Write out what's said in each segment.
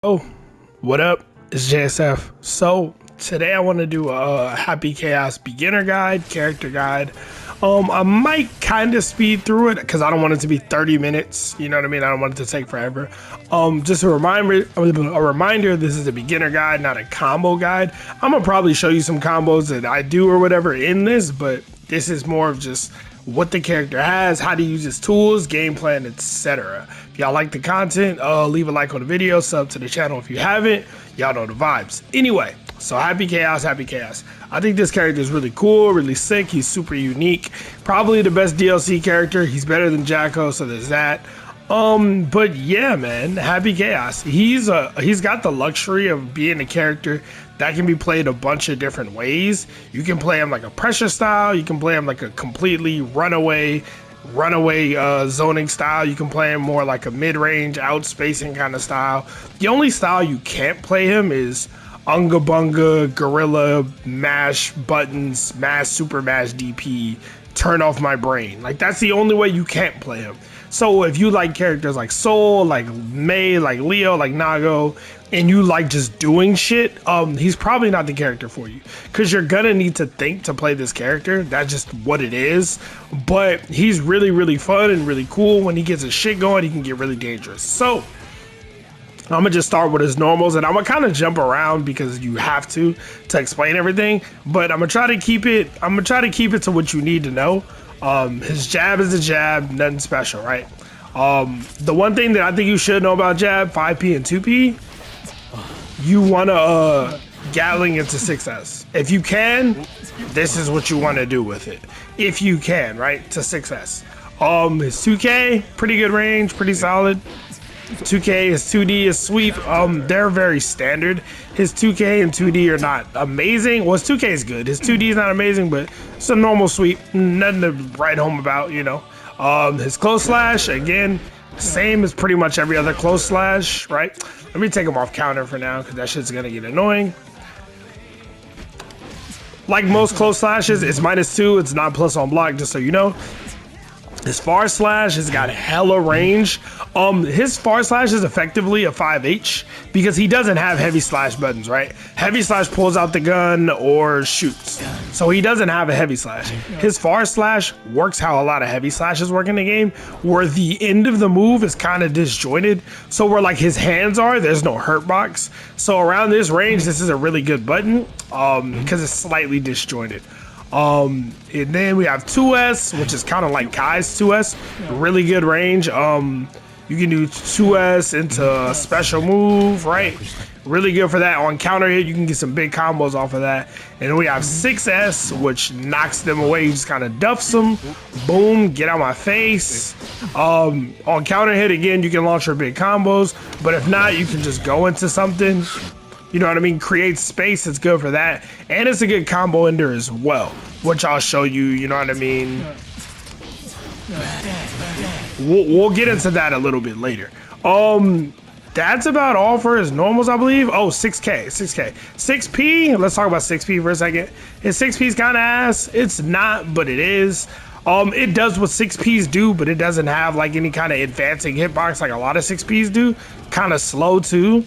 Oh, what up? It's JSF. So today I want to do a Happy Chaos beginner guide, character guide. I might kind of speed through it because I don't want it to be 30 minutes. You know what I mean? I don't want it to take forever. Just a reminder. This is a beginner guide, not a combo guide. I'm gonna probably show you some combos that I do or whatever in this, but this is more of just what the character has, how to use his tools, game plan, etc. If y'all like the content, leave a like on the video, sub to the channel if you haven't. Y'all know the vibes. Anyway, so Happy Chaos, Happy Chaos. I think this character is really cool, really sick. He's super unique. Probably the best DLC character. He's better than Jacko, so there's that. But yeah, man, Happy Chaos. He's got the luxury of being a character that can be played a bunch of different ways. You can play him like a pressure style. You can play him like a completely runaway zoning style. You can play him more like a mid-range outspacing kind of style. The only style you can't play him is Unga Bunga, Gorilla, mash buttons, mash, super mash DP, turn off my brain. Like, that's the only way you can't play him. So if you like characters like Soul, like May, like Leo, like Nago, and you like just doing shit, he's probably not the character for you, because you're gonna need to think to play this character. That's just what it is. But he's really, really fun and really cool. When he gets his shit going, he can get really dangerous. So I'm gonna just start with his normals, and I'm gonna kind of jump around because you have to explain everything. But I'm gonna try to keep it. To what you need to know. His jab is a jab, nothing special, right? The one thing that I think you should know about jab, 5P and 2P, you wanna Gatling into 6S. If you can, this is what you wanna do with it. If you can, right, to 6S. His 2K, pretty good range, pretty solid. 2K, his 2D, his sweep, they're very standard. His 2K and 2D are not amazing. Well, his 2K is good. His 2D is not amazing, but it's a normal sweep. Nothing to write home about, you know. His close slash, again, same as pretty much every other close slash, right? Let me take him off counter for now, because that shit's gonna get annoying. Like most close slashes, it's -2. It's not plus on block, just so you know. His far slash has got hella range. His far slash is effectively a 5H because he doesn't have heavy slash buttons, right? Heavy slash pulls out the gun or shoots. So he doesn't have a heavy slash. His far slash works how a lot of heavy slashes work in the game, where the end of the move is kind of disjointed. So where like his hands are, there's no hurt box. So around this range, this is a really good button because it's slightly disjointed. And then we have 2S, which is kind of like Kai's 2S, really good range. You can do 2S into a special move, right? Really good for that. On counter hit, you can get some big combos off of that. And then we have 6S, which knocks them away. You just kind of duffs them, boom, get out my face. On counter hit, again, you can launch your big combos, but if not, you can just go into something. You know what I mean? Create space, it's good for that. And it's a good combo ender as well, which I'll show you, you know what I mean? We'll get into that a little bit later. That's about all for his normals, I believe. Oh, 6K. 6P, let's talk about 6P for a second. His 6P is kind of ass. It's not, but it is. It does what 6Ps do, but it doesn't have like any kind of advancing hitbox like a lot of 6Ps do. Kind of slow too.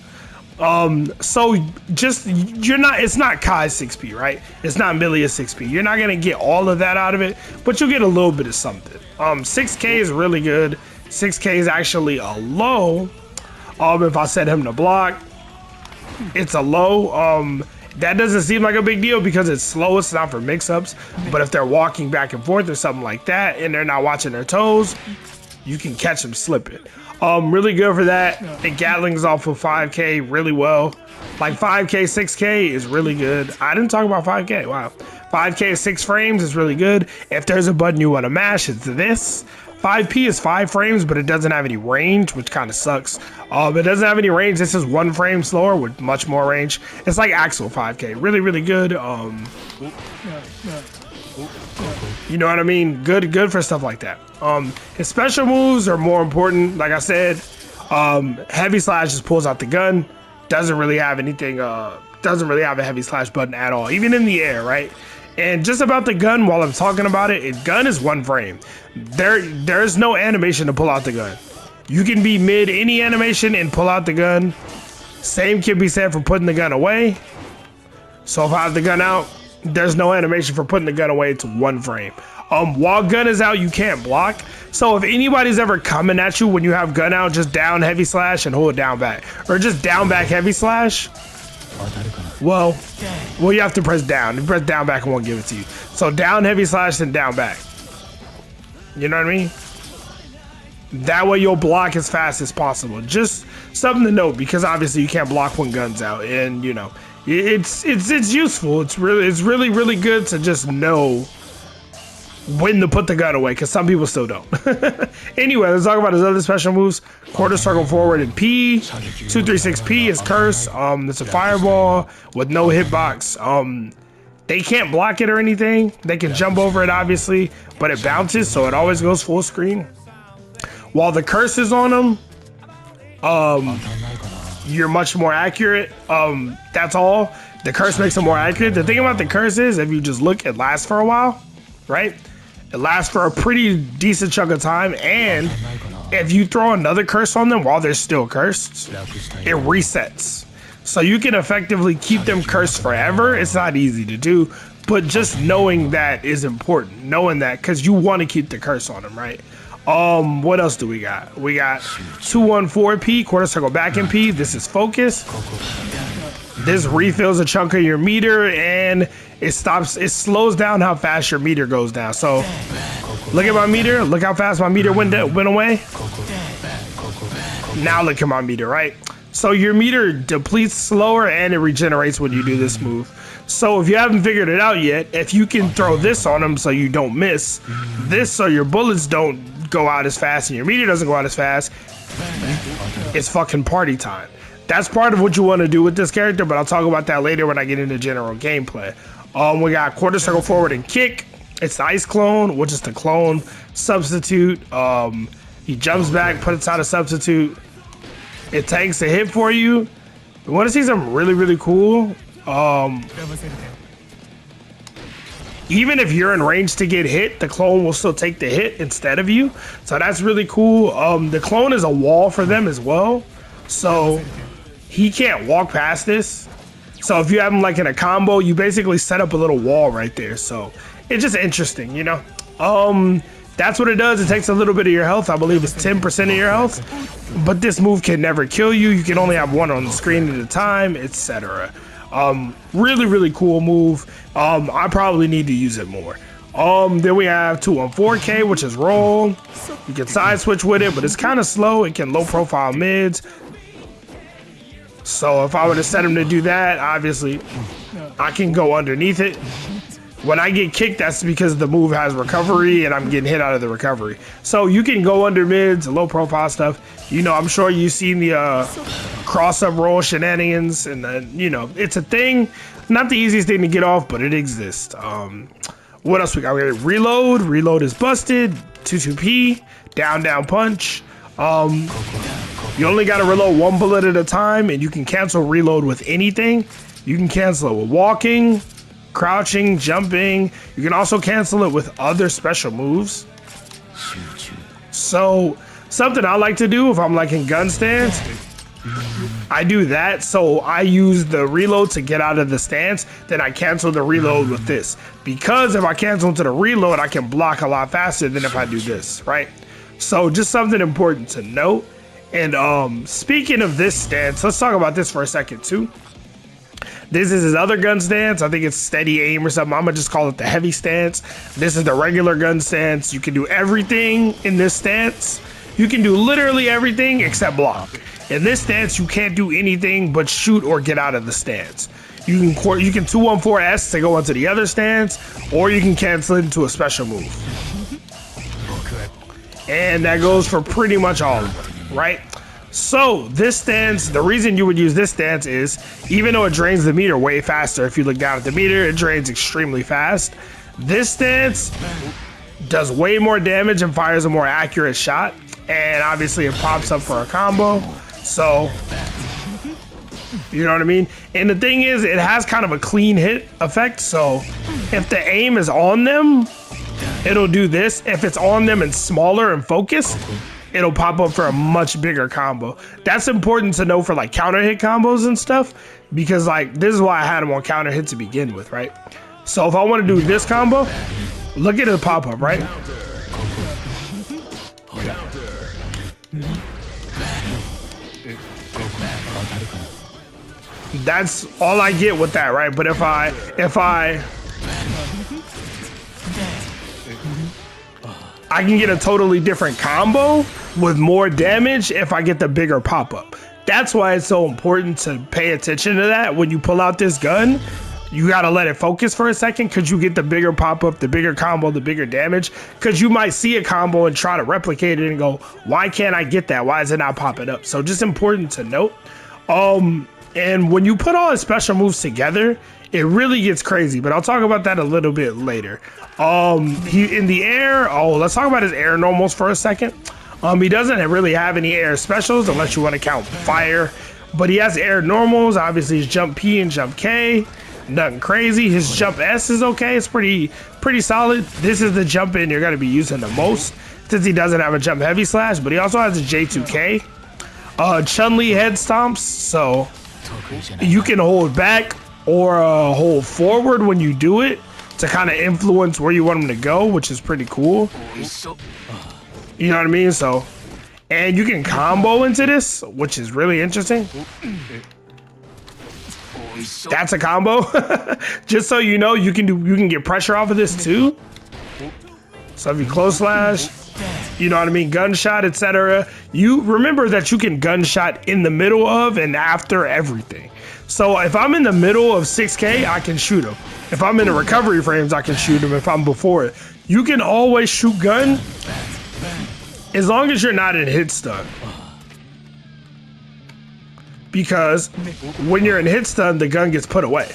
So just, it's not Kai's 6P, right? It's not Milia's 6P. You're not gonna get all of that out of it, but you'll get a little bit of something. 6K is really good. 6K is actually a low. If I set him to block, it's a low. That doesn't seem like a big deal because it's slow. It's not for mix-ups. But if they're walking back and forth or something like that, and they're not watching their toes, you can catch them slipping. Really good for that. And Gatling's off of 5K really well. Like 5K, 6K is really good. I didn't talk about 5K, wow. 5K 6 frames is really good. If there's a button you want to mash, it's this. 5P is 5 frames, but it doesn't have any range, which kind of sucks. It doesn't have any range. This is 1 frame slower with much more range. It's like Axel 5K, really, really good. You know what I mean? Good for stuff like that. His special moves are more important. Like I said, heavy slash just pulls out the gun. Doesn't really have anything. Doesn't really have a heavy slash button at all, even in the air, right? And just about the gun, while I'm talking about it, gun is 1 frame. There's no animation to pull out the gun. You can be mid any animation and pull out the gun. Same can be said for putting the gun away. So if I have the gun out, there's no animation for putting the gun away. It's 1 frame. While gun is out, you can't block. So if anybody's ever coming at you when you have gun out, just down heavy slash and hold down back, or just down back heavy slash. Well, you have to press down. If you press down back, it won't give it to you. So down heavy slash and down back. You know what I mean? That way you'll block as fast as possible. Just something to note, because obviously you can't block when guns out, and you know it's useful. It's really good to just know when to put the gun away, because some people still don't. Anyway, let's talk about his other special moves. Quarter circle forward and P. 236P is curse. It's a fireball with no hitbox. They can't block it or anything. They can jump over it, obviously, but it bounces, so it always goes full screen. While the curse is on them, you're much more accurate. That's all. The curse makes them more accurate. The thing about the curse is, if you just look, it lasts for a while, right? It lasts for a pretty decent chunk of time, and if you throw another curse on them while they're still cursed, it resets. So you can effectively keep them cursed forever. It's not easy to do, but just knowing that is important. Knowing that, because you want to keep the curse on them, right? What else do we got? We got 214P, quarter circle back in P. This is focus. This refills a chunk of your meter, and it slows down how fast your meter goes down. So look at my meter. Look how fast my meter went away. Now look at my meter, right? So your meter depletes slower, and it regenerates when you do this move. So if you haven't figured it out yet, if you can throw this on them so you don't miss, this so your bullets don't go out as fast and your meter doesn't go out as fast, it's fucking party time. That's part of what you want to do with this character, but I'll talk about that later when I get into general gameplay. We got quarter circle forward and kick. It's the ice clone, which is the clone substitute. He jumps back, puts out a substitute. It tanks a hit for you. You want to see something really cool? Even if you're in range to get hit, the clone will still take the hit instead of you. So that's really cool. The clone is a wall for them as well. So he can't walk past this. So if you have him like in a combo, you basically set up a little wall right there. So it's just interesting, you know? That's what it does. It takes a little bit of your health. I believe it's 10% of your health. But this move can never kill you. You can only have one on the screen at a time, etc. Really cool move. I probably need to use it more. Then we have 214K, which is roll. You can side switch with it, but it's kind of slow. It can low profile mids. So if I were to set him to do that, obviously I can go underneath it. When I get kicked, that's because the move has recovery and I'm getting hit out of the recovery. So you can go under mids, low profile stuff. You know, I'm sure you've seen the cross-up roll shenanigans, and you know, it's a thing. Not the easiest thing to get off, but it exists. What else we got? We got reload. Reload is busted. 22P. Down punch. You only got to reload 1 bullet at a time, and you can cancel reload with anything. You can cancel it with walking, crouching, jumping. You can also cancel it with other special moves. So something I like to do if I'm like in gun stance, I do that. So I use the reload to get out of the stance, then I cancel the reload with this. Because if I cancel into the reload, I can block a lot faster than if I do this, right? So just something important to note. And speaking of this stance, let's talk about this for a second too. This is his other gun stance. I think it's steady aim or something. I'm gonna just call it the heavy stance. This is the regular gun stance. You can do everything in this stance. You can do literally everything except block. In this stance, you can't do anything but shoot or get out of the stance. You can 214S to go into the other stance, or you can cancel it into a special move. And that goes for pretty much all of them, right? So this stance, the reason you would use this stance is, even though it drains the meter way faster, if you look down at the meter, it drains extremely fast. This stance does way more damage and fires a more accurate shot. And obviously it pops up for a combo. So, you know what I mean? And the thing is, it has kind of a clean hit effect. So if the aim is on them, it'll do this. If it's on them and smaller and focused, it'll pop up for a much bigger combo. That's important to know for like counter hit combos and stuff, because like this is why I had him on counter hit to begin with, right? So if I want to do this combo, look at the pop up, right? That's all I get with that, right? But if I can get a totally different combo with more damage if I get the bigger pop-up. That's why it's so important to pay attention to that. When you pull out this gun, you gotta let it focus for a second, because you get the bigger pop-up, the bigger combo, the bigger damage. Because you might see a combo and try to replicate it and go, why can't I get that? Why is it not popping up? So just important to note. And when you put all his special moves together, it really gets crazy, but I'll talk about that a little bit later. He in the air, let's talk about his air normals for a second. He doesn't really have any air specials unless you want to count fire, but he has air normals. Obviously his jump P and jump K, nothing crazy. His jump S is okay, it's pretty solid. This is the jump in you're gonna be using the most, since he doesn't have a jump heavy slash, but he also has a J2K. Chun-Li head stomps, so you can hold back or hold forward when you do it to kind of influence where you want them to go, which is pretty cool. You know what I mean? So, and you can combo into this, which is really interesting. That's a combo. Just so you know, you can get pressure off of this too. So if you close slash, you know what I mean, gunshot, etc. You remember that you can gunshot in the middle of and after everything. So if I'm in the middle of 6K, I can shoot him. If I'm in the recovery frames, I can shoot him. If I'm before it, you can always shoot gun as long as you're not in hit stun. Because when you're in hit stun, the gun gets put away,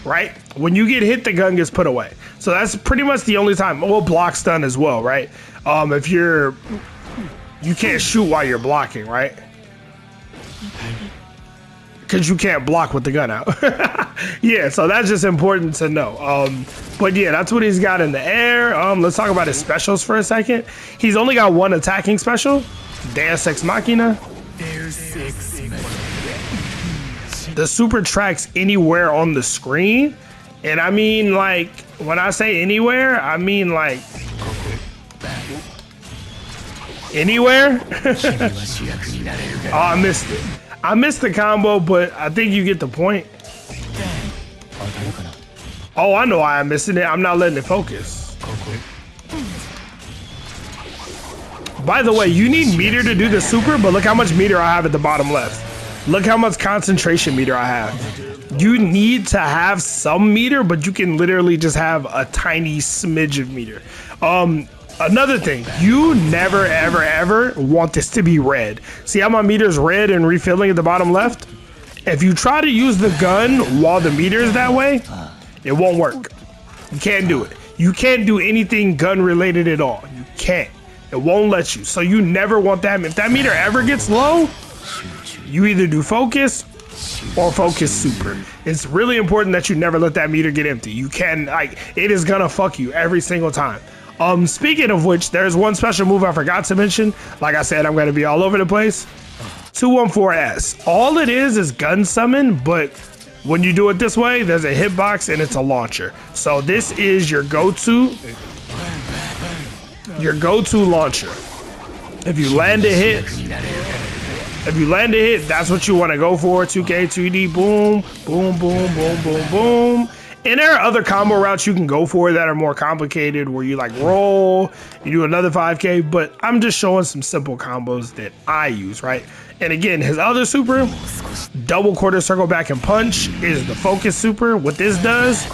right? When you get hit, the gun gets put away. So that's pretty much the only time. Well, block stun as well, right? If you can't shoot while you're blocking, right? Because you can't block with the gun out. Yeah, so that's just important to know. But yeah, that's what he's got in the air. Let's talk about his specials for a second. He's only got one attacking special, Deus Ex Machina. The super tracks anywhere on the screen. And I mean, like, when I say anywhere, I mean like anywhere. Oh, I missed it. I missed the combo, but I think you get the point. Oh, I know why I'm missing it. I'm not letting it focus. By the way, you need meter to do the super, but look how much meter I have at the bottom left. Look how much concentration meter I have. You need to have some meter, but you can literally just have a tiny smidge of meter. Another thing, you never, ever, ever want this to be red. See how my meter's red and refilling at the bottom left? If you try to use the gun while the meter is that way, it won't work. You can't do it. You can't do anything gun related at all. You can't. It won't let you. So you never want that. If that meter ever gets low, you either do focus or focus super. It's really important that you never let that meter get empty. You can, like, it is gonna fuck you every single time. Speaking of which, there's one special move I forgot to mention. Like I said, I'm gonna be all over the place. 214S. All it is gun summon, but when you do it this way, there's a hitbox and it's a launcher. So this is your go-to launcher. If you land a hit, that's what you want to go for. 2K, 2D, boom, boom, boom, boom, boom, boom. And there are other combo routes you can go for that are more complicated, where you like roll, you do another 5K, but I'm just showing some simple combos that I use, right? And again, his other super, double quarter circle back and punch, is the focus super. What this does,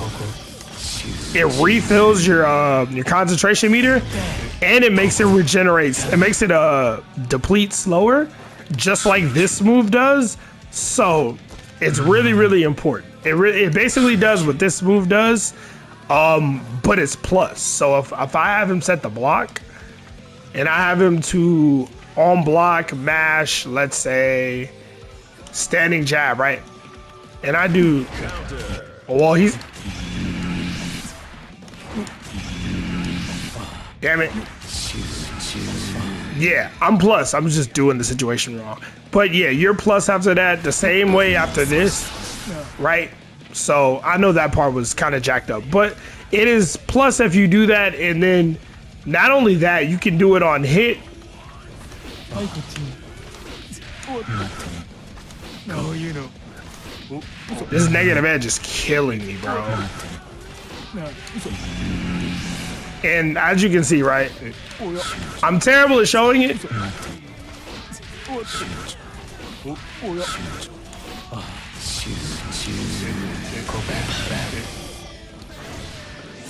it refills your concentration meter, and it makes it regenerates. It makes it deplete slower, just like this move does. So it's really, really important. It basically does what this move does, but it's plus. So if I have him set the block, and I have him to on block, mash, let's say standing jab, right? And I do, well, he's, damn it. Yeah, I'm plus. I'm just doing the situation wrong. But yeah, you're plus after that, the same way after this, right? So I know that part was kind of jacked up, but it is plus if you do that, and then not only that, you can do it on hit. This negative edge is killing me, bro. And as you can see, right, I'm terrible at showing it.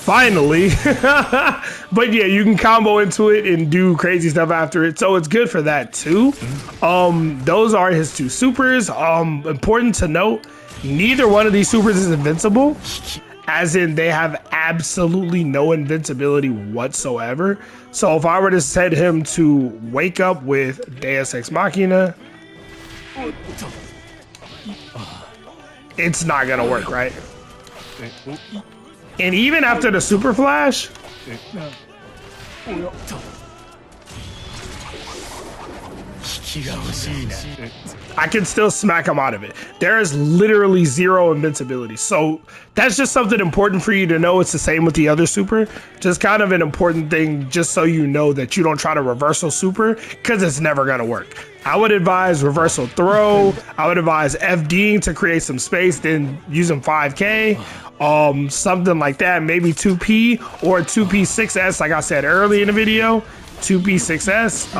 Finally. But yeah, you can combo into it and do crazy stuff after it, so it's good for that too. Those are his two supers. Important to note, neither one of these supers is invincible, as in they have absolutely no invincibility whatsoever. So if I were to set him to wake up with Deus Ex Machina, it's not gonna work, right? And even after the super flash, I can still smack him out of it. There is literally zero invincibility. So that's just something important for you to know. It's the same with the other super. Just kind of an important thing, just so you know that you don't try to reversal super, because it's never gonna work. I would advise reversal throw. I would advise FDing to create some space, then using 5K. Something like that, maybe 2P or 2P6S, like I said early in the video, 2P6S,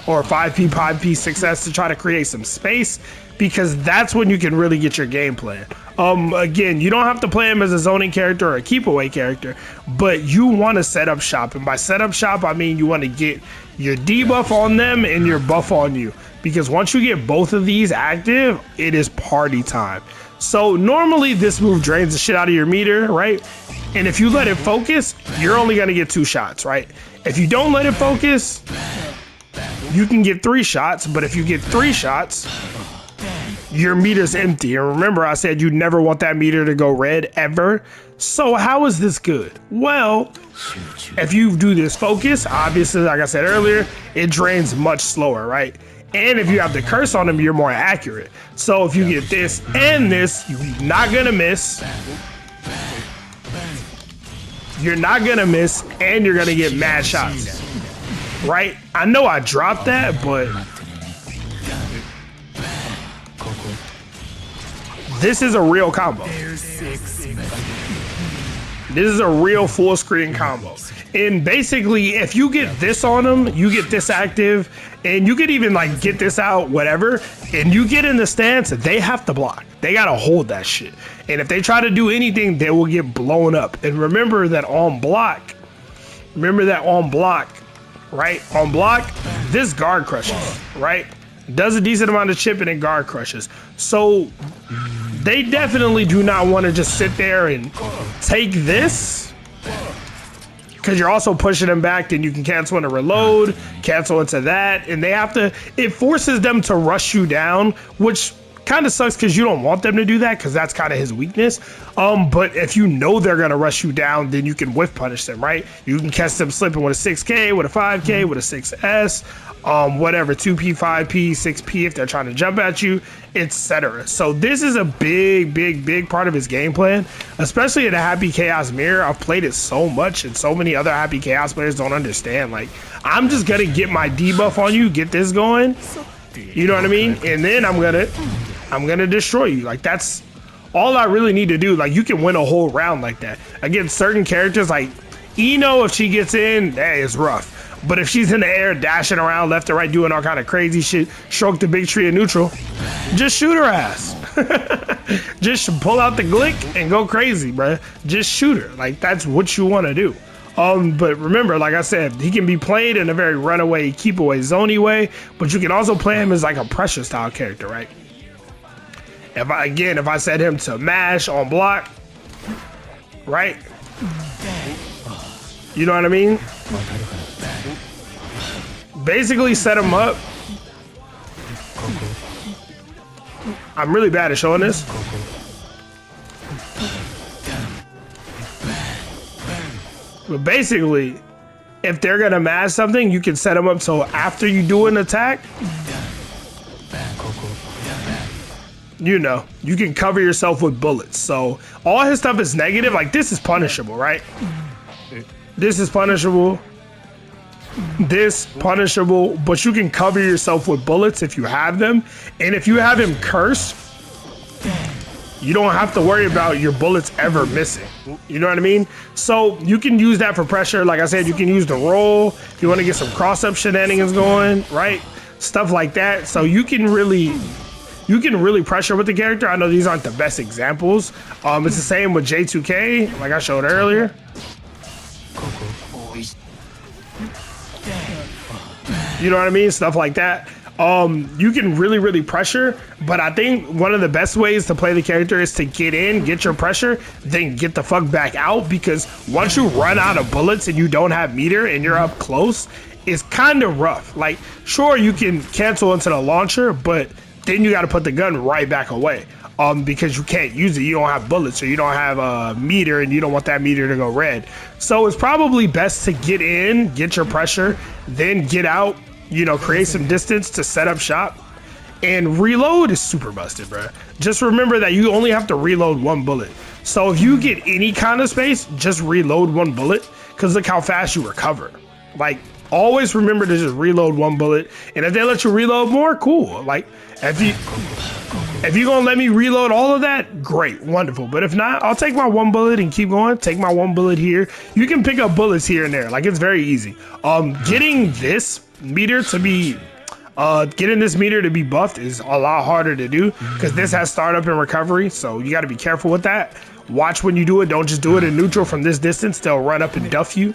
or 5P, 6S to try to create some space, because that's when you can really get your game plan. Again, you don't have to play him as a zoning character or a keep away character, but you want to set up shop. And by set up shop, I mean you want to get your debuff on them and your buff on you, because once you get both of these active, it is party time. So normally this move drains the shit out of your meter, right? And if you let it focus, you're only gonna get 2 shots, right? If you don't let it focus, you can get 3 shots, but if you get 3 shots, your meter's empty. And remember, I said you never want that meter to go red ever. So how is this good? Well, if you do this focus, obviously, like I said earlier, it drains much slower, right? And if you have the curse on them, you're more accurate. So if you get this and this, you're not gonna miss. You're not gonna miss, and you're gonna get mad shots, right? I know I dropped that, but this is a real combo. This is a real full screen combo. And basically, if you get this on them, you get this active, and you could even like get this out, whatever, and you get in the stance, they have to block. They gotta hold that shit. And if they try to do anything, they will get blown up. And remember that on block, right? On block, this guard crushes, right? Does a decent amount of chip and it guard crushes. So they definitely do not want to just sit there and take this, because you're also pushing them back. Then you can cancel into reload, cancel into that, and they have to, it forces them to rush you down, which kind of sucks because you don't want them to do that, because that's kind of his weakness. But if you know they're gonna rush you down, then you can whiff punish them, right? You can catch them slipping with a 6K, with a 5K, with a 6S, whatever, 2P, 5P, 6P if they're trying to jump at you, etc. So this is a big part of his game plan, especially in a Happy Chaos Mirror. I've played it so much, and so many other Happy Chaos players don't understand. Like, I'm just gonna get my debuff on you, get this going, you know what I mean? And then I'm gonna destroy you. Like, that's all I really need to do. Like, you can win a whole round like that. Against certain characters, like Eno, if she gets in, hey, it's rough. But if she's in the air, dashing around left and right, doing all kind of crazy shit, stroke the big tree in neutral, just shoot her ass. Just pull out the glick and go crazy, bruh. Just shoot her. Like, that's what you want to do. But remember, like I said, he can be played in a very runaway, keep away, zony way, but you can also play him as like a pressure style character, right? If I set him to mash on block, right? You know what I mean? Basically set him up. I'm really bad at showing this. But basically, if they're gonna mash something, you can set them up so after you do an attack, you know, you can cover yourself with bullets. So all his stuff is negative. Like this is punishable, right? This is punishable. This punishable, but you can cover yourself with bullets if you have them. And if you have him cursed, you don't have to worry about your bullets ever missing. You know what I mean? So you can use that for pressure. Like I said, you can use the roll if you want to get some cross-up shenanigans going, right? Stuff like that. So you can really pressure with the character. I know these aren't the best examples. It's the same with J2K, like I showed earlier. You know what I mean? Stuff like that. You can really pressure, but I think one of the best ways to play the character is to get in, get your pressure, then get the fuck back out, because once you run out of bullets and you don't have meter and you're up close, it's kind of rough. Like, sure, you can cancel into the launcher, but then you got to put the gun right back away. Because you can't use it, you don't have bullets, or you don't have a meter, and you don't want that meter to go red. So it's probably best to get in, get your pressure, then get out, you know, create some distance to set up shop. And reload is super busted, bro. Just remember that you only have to reload one bullet. So if you get any kind of space, just reload one bullet, because look how fast you recover. Like, always remember to just reload one bullet. And if they let you reload more, cool. Like, if you're gonna let me reload all of that, great, wonderful. But if not, I'll take my one bullet and keep going. Take my one bullet here. You can pick up bullets here and there. Like, it's very easy. Getting this meter to be buffed is a lot harder to do, because this has startup and recovery. So you got to be careful with that. Watch when you do it. Don't just do it in neutral from this distance. They'll run up and duff you.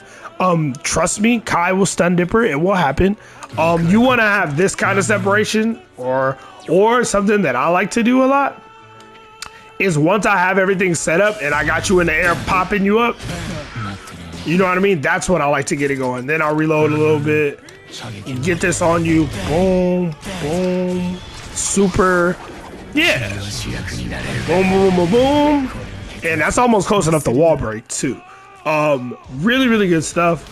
Trust me, Kai will stun dipper. It will happen. You want to have this kind of separation, or something that I like to do a lot is, once I have everything set up and I got you in the air popping you up, you know what I mean? That's when I like to get it going. Then I'll reload a little bit and get this on you. Boom, boom, super. Yeah. Boom, boom, boom, boom. And that's almost close enough to wall break too. Really good stuff.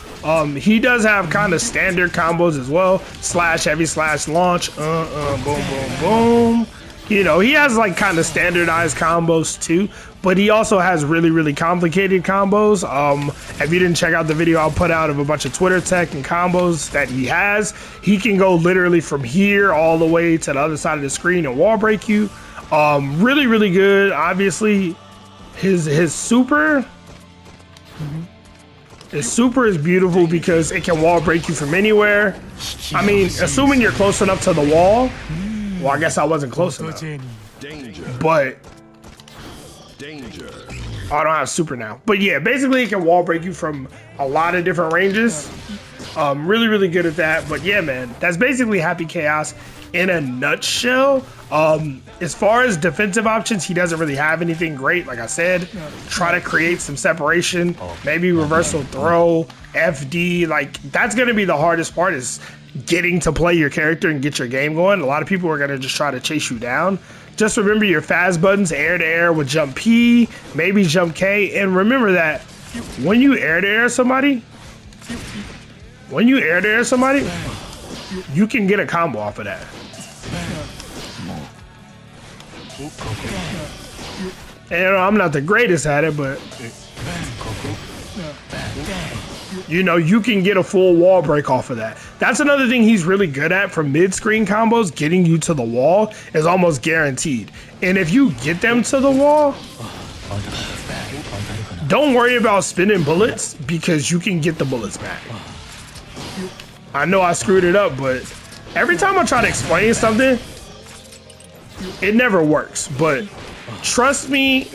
He does have kind of standard combos as well. Slash heavy, slash launch. Boom, boom, boom. You know, he has like kind of standardized combos too, but he also has really complicated combos. If you didn't check out the video I'll put out of a bunch of Twitter tech and combos that he has, he can go literally from here all the way to the other side of the screen and wall break you. Really good. Obviously, his super. His super is beautiful because it can wall break you from anywhere. I mean, assuming you're close enough to the wall. Well, I guess I wasn't close enough. But oh, I don't have super now. But yeah, basically it can wall break you from a lot of different ranges. Really good at that. But yeah, man, that's basically Happy Chaos in a nutshell. As far as defensive options, he doesn't really have anything great. Like I said, try to create some separation, maybe reversal throw, FD. Like, that's going to be the hardest part, is getting to play your character and get your game going. A lot of people are going to just try to chase you down. Just remember your fast buttons, air to air with jump P, maybe jump K. And remember that when you air to air somebody, you can get a combo off of that. And I'm not the greatest at it, but you know, you can get a full wall break off of that. That's another thing he's really good at from mid-screen combos. Getting you to the wall is almost guaranteed. And if you get them to the wall, don't worry about spinning bullets, because you can get the bullets back. I know I screwed it up, but every time I try to explain something, it never works. But trust me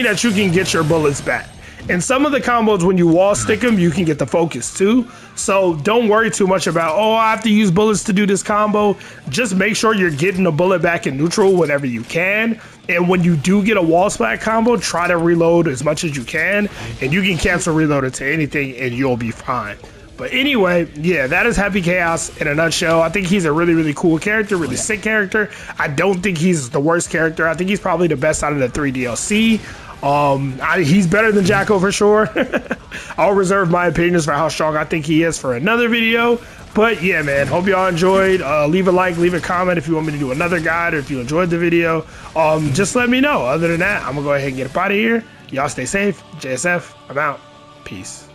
that you can get your bullets back. And some of the combos, when you wall stick them, you can get the focus too. So don't worry too much about, oh, I have to use bullets to do this combo. Just make sure you're getting a bullet back in neutral whenever you can. And when you do get a wall splat combo, try to reload as much as you can. And you can cancel reload it to anything and you'll be fine. But anyway, yeah, that is Happy Chaos in a nutshell. I think he's a really cool character, really sick character. I don't think he's the worst character. I think he's probably the best out of the 3 DLC. He's better than Jacko for sure. I'll reserve my opinions for how strong I think he is for another video. But yeah, man, hope y'all enjoyed. Leave a like, leave a comment if you want me to do another guide, or if you enjoyed the video. Just let me know. Other than that, I'm gonna go ahead and get up out of here. Y'all stay safe. JSF, I'm out. Peace.